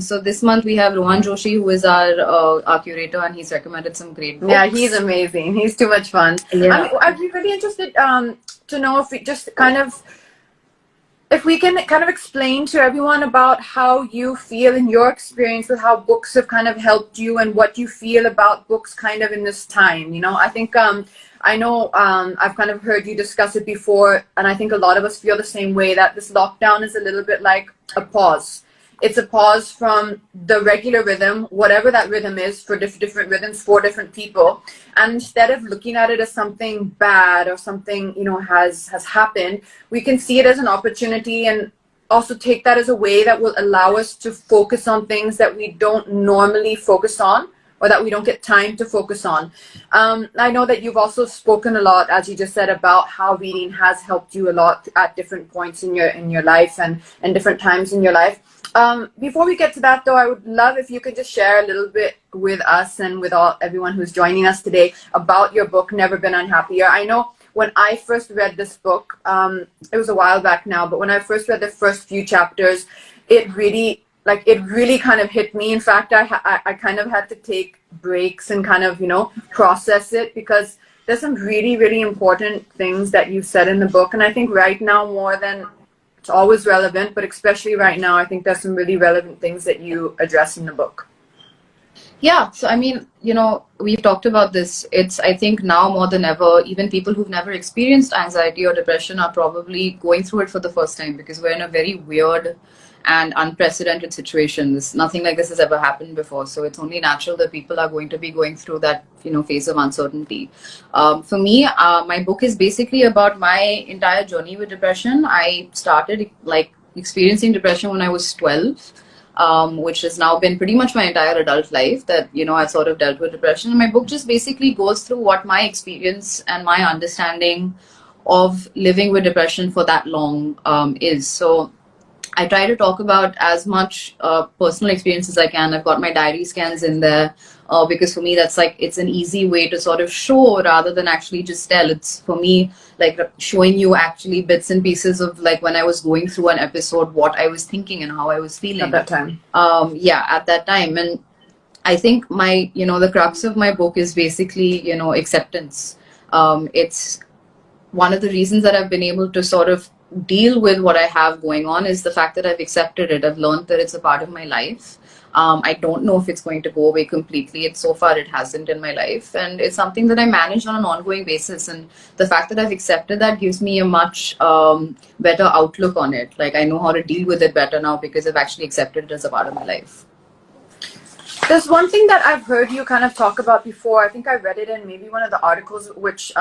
So this month we have Rohan Joshi, who is our curator, and he's recommended some great books. Yeah, he's amazing. He's too much fun. Yeah. I'd be really interested to know if we just if we can kind of explain to everyone about how you feel in your experience with how books have kind of helped you and what you feel about books kind of in this time. I think I know I've kind of heard you discuss it before, and I think a lot of us feel the same way, that this lockdown is a little bit like a pause. It's a pause from the regular rhythm, whatever that rhythm is, for different rhythms for different people. And instead of looking at it as something bad or something, has happened, we can see it as an opportunity, and also take that as a way that will allow us to focus on things that we don't normally focus on, or that we don't get time to focus on. I know that you've also spoken a lot, as you just said, about how reading has helped you a lot at different points in your life and different times in your life. Before we get to that, though, I would love if you could just share a little bit with us and with everyone who's joining us today about your book, Never Been Unhappier. I know when I first read this book, it was a while back now, but when I first read the first few chapters, it really kind of hit me. In fact, I kind of had to take breaks and kind of, process it, because there's some really, really important things that you said in the book. And I think right now, more than it's always relevant, but especially right now, I think there's some really relevant things that you address in the book. Yeah, so I mean, we've talked about this. It's, I think now more than ever, even people who've never experienced anxiety or depression are probably going through it for the first time, because we're in a very weird and unprecedented situation. Nothing like this has ever happened before. So it's only natural that people are going to be going through that, phase of uncertainty. For me, my book is basically about my entire journey with depression. I started experiencing depression when I was 12. Which has now been pretty much my entire adult life that, I've sort of dealt with depression. And my book just basically goes through what my experience and my understanding of living with depression for that long is. So I try to talk about as much personal experience as I can. I've got my diary scans in there because for me that's it's an easy way to sort of show rather than actually just tell. It's for me showing you actually bits and pieces of when I was going through an episode, what I was thinking and how I was feeling at that time. At that time. And I think my the crux of my book is basically acceptance. It's one of the reasons that I've been able to sort of deal with what I have going on is the fact that I've accepted it. I've learned that it's a part of my life. I don't know if it's going to go away completely. So far it hasn't in my life, and it's something that I manage on an ongoing basis. And the fact that I've accepted that gives me a much better outlook on it. I know how to deal with it better now because I've actually accepted it as a part of my life. There's one thing that I've heard you kind of talk about before. I think I read it in maybe one of the articles which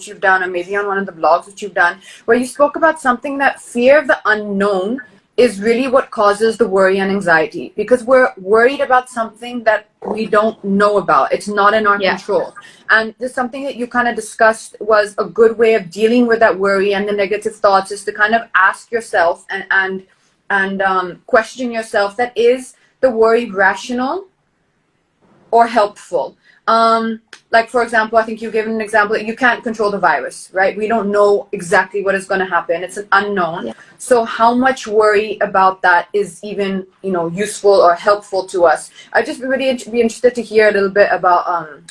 you've done, or maybe on one of the blogs which you've done, where you spoke about something that fear of the unknown is really what causes the worry and anxiety, because we're worried about something that we don't know about. It's not in our control. And there's something that you kind of discussed was a good way of dealing with that worry and the negative thoughts is to kind of ask yourself and question yourself, that is the worry rational or helpful? For example, I think you've given an example that you can't control the virus, right? We don't know exactly what is going to happen. It's an unknown. Yeah. So how much worry about that is even, useful or helpful to us? I'd just really be interested to hear a little bit about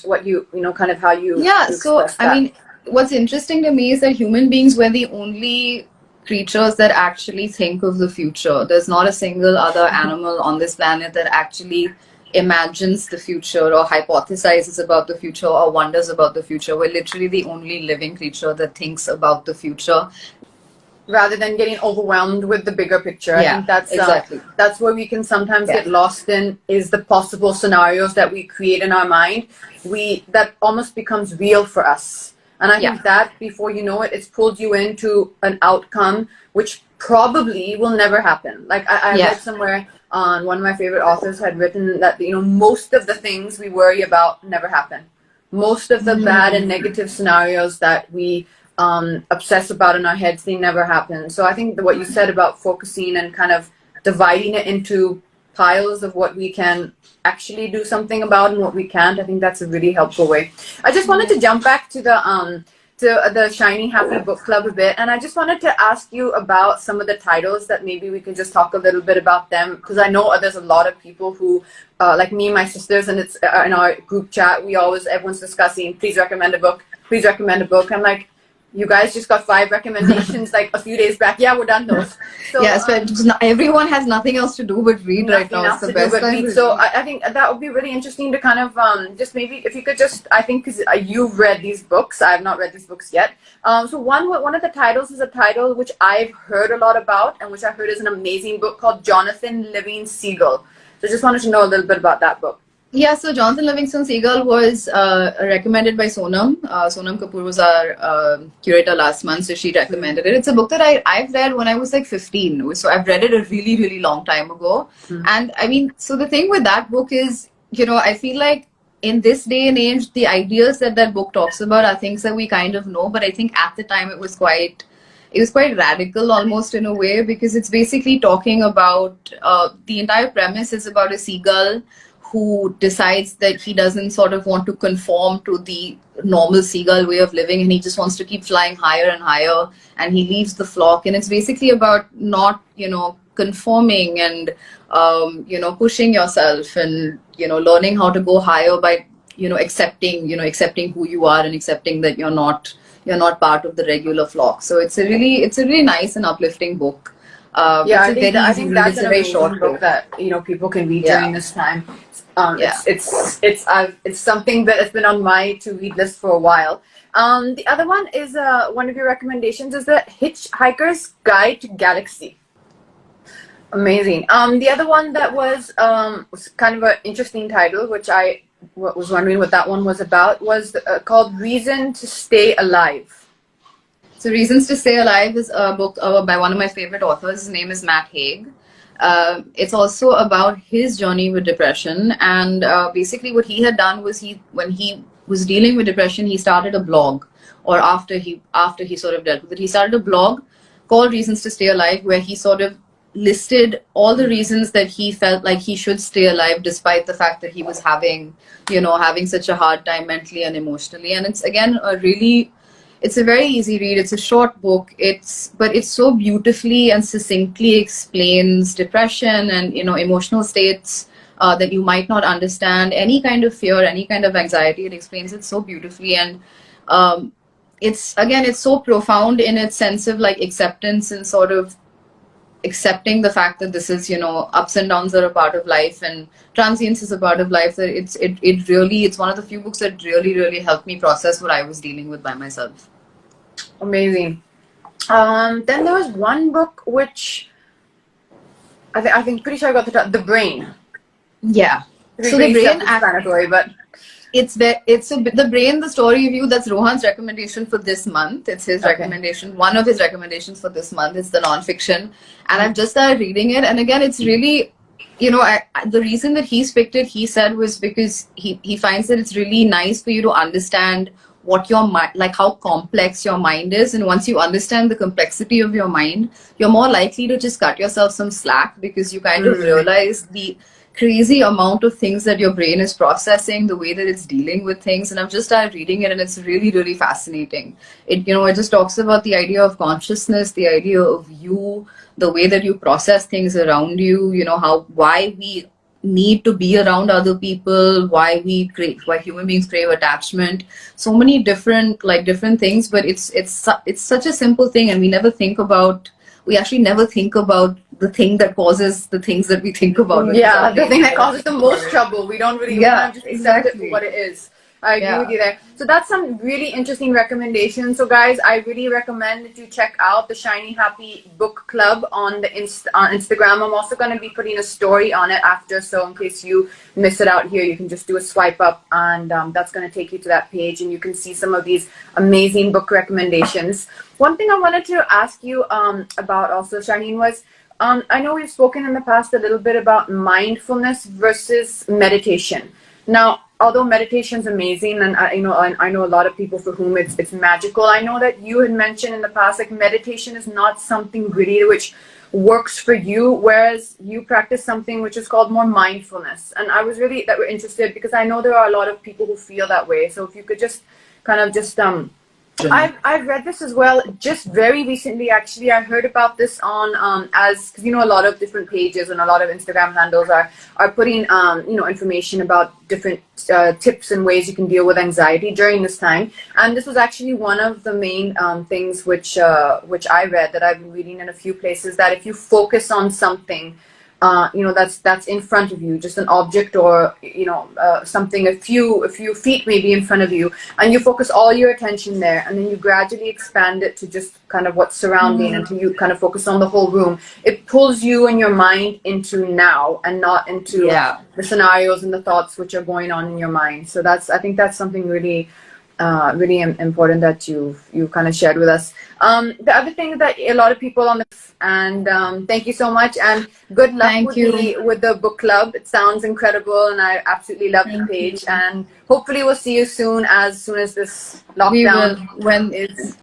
what you kind of how you. Yeah. So, I mean, what's interesting to me is that human beings were the only creatures that actually think of the future. There's not a single other animal on this planet that actually imagines the future or hypothesizes about the future or wonders about the future. We're literally the only living creature that thinks about the future, rather than getting overwhelmed with the bigger picture. Yeah, I think that's exactly. That's where we can sometimes get lost in, is the possible scenarios that we create in our mind. That almost becomes real for us. And I think that before you know it, it's pulled you into an outcome which probably will never happen. I read somewhere on one of my favorite authors had written that, most of the things we worry about never happen. Most of the bad and negative scenarios that we obsess about in our heads, they never happen. So I think that what you said about focusing and kind of dividing it into piles of what we can actually do something about and what we can't, I think that's a really helpful way. I just wanted to jump back to to the Shiny Happy Book Club a bit, and I just wanted to ask you about some of the titles that maybe we can just talk a little bit about them, because I know there's a lot of people who, like me and my sisters, and it's in our group chat, everyone's discussing, please recommend a book, please recommend a book. I'm like, you guys just got 5 recommendations like a few days back. Yeah, we're done those. So, yeah, everyone has nothing else to do but read right now. It's the best time. So I think that would be really interesting to kind of just maybe if you could just, I think because you've read these books, I have not read these books yet. So one of the titles is a title which I've heard a lot about and which I heard is an amazing book called Jonathan Living Seagull. So just wanted to know a little bit about that book. Yeah, so Jonathan Livingston Seagull was recommended by Sonam. Sonam Kapoor was our curator last month, so she recommended it. It's a book that I've read when I was like 15. So I've read it a really, really long time ago. And I mean, so the thing with that book is, I feel like in this day and age, the ideas that book talks about are things that we kind of know, but I think at the time it was quite radical almost in a way, because it's basically talking about the entire premise is about a seagull who decides that he doesn't sort of want to conform to the normal seagull way of living, and he just wants to keep flying higher and higher, and he leaves the flock. And it's basically about not, conforming and, pushing yourself and, learning how to go higher by, accepting who you are and accepting that you're not part of the regular flock. So it's a really nice and uplifting book. Yeah, I think that's a very short book that people can read during this time. It's something that has been on my to read list for a while. The other one is one of your recommendations is the Hitchhiker's Guide to Galaxy. Amazing. The other one that was kind of an interesting title, which I was wondering what that one was about, was called Reason to Stay Alive. So Reasons to Stay Alive is a book by one of my favorite authors. His name is Matt Haig. It's also about his journey with depression, and basically what he had done was when he was dealing with depression, he started a blog, or after he sort of dealt with it, he started a blog called Reasons to Stay Alive, where he sort of listed all the reasons that he felt like he should stay alive despite the fact that he was having such a hard time mentally and emotionally. And it's again it's a very easy read. It's a short book. But it's so beautifully and succinctly explains depression and emotional states that you might not understand. Any kind of fear, any kind of anxiety, it explains it so beautifully. And it's so profound in its sense of like acceptance and sort of accepting the fact that this is ups and downs are a part of life and transience is a part of life. That it's one of the few books that really helped me process what I was dealing with by myself. Amazing. Then there was one book which I think pretty sure I got the Brain. Yeah. So the Brain explanatory, but the Brain, the story of you. That's Rohan's recommendation for this month. It's his recommendation. One of his recommendations for this month is the nonfiction, and I've just started reading it. And again, it's really, the reason that he's picked it, he said, was because he finds that it's really nice for you to understand what your mind, like how complex your mind is, and once you understand the complexity of your mind, you're more likely to just cut yourself some slack, because you kind of realize the crazy amount of things that your brain is processing, the way that it's dealing with things. And I've just started reading it, and it's really fascinating. It just talks about the idea of consciousness, the idea of you, the way that you process things around you, why we need to be around other people, why human beings crave attachment, so many different things. But it's such a simple thing, and we actually never think about the thing that causes the things that we think about. Yeah, the thing that causes the most trouble. We don't really just accept it for what it is. I agree with you there. So that's some really interesting recommendations. So guys, I really recommend that you check out the Shiny Happy Book Club on the on Instagram. I'm also going to be putting a story on it after, so in case you miss it out here, you can just do a swipe up, and that's going to take you to that page, and you can see some of these amazing book recommendations. One thing I wanted to ask you about also, Shaheen, was I know we've spoken in the past a little bit about mindfulness versus meditation. Now, although meditation is amazing, and I know a lot of people for whom it's magical, I know that you had mentioned in the past, like, meditation is not something really which works for you, whereas you practice something which is called more mindfulness. And I was really interested, because I know there are a lot of people who feel that way. So if you could just kind of I've read this as well. Just very recently, actually, I heard about this on as because a lot of different pages and a lot of Instagram handles are putting information about different tips and ways you can deal with anxiety during this time. And this was actually one of the main things which I read that I've been reading in a few places, that if you focus on something that's in front of you, just an object or something a few feet maybe in front of you, and you focus all your attention there, and then you gradually expand it to just kind of what's surrounding until you kind of focus on the whole room. It pulls you and your mind into now and not into the scenarios and the thoughts which are going on in your mind. So I think that's something really important that you kind of shared with us. The other thing that a lot of people on the and thank you so much, and good luck with the book club. It sounds incredible, and I absolutely love the page. And hopefully we'll see you soon as this lockdown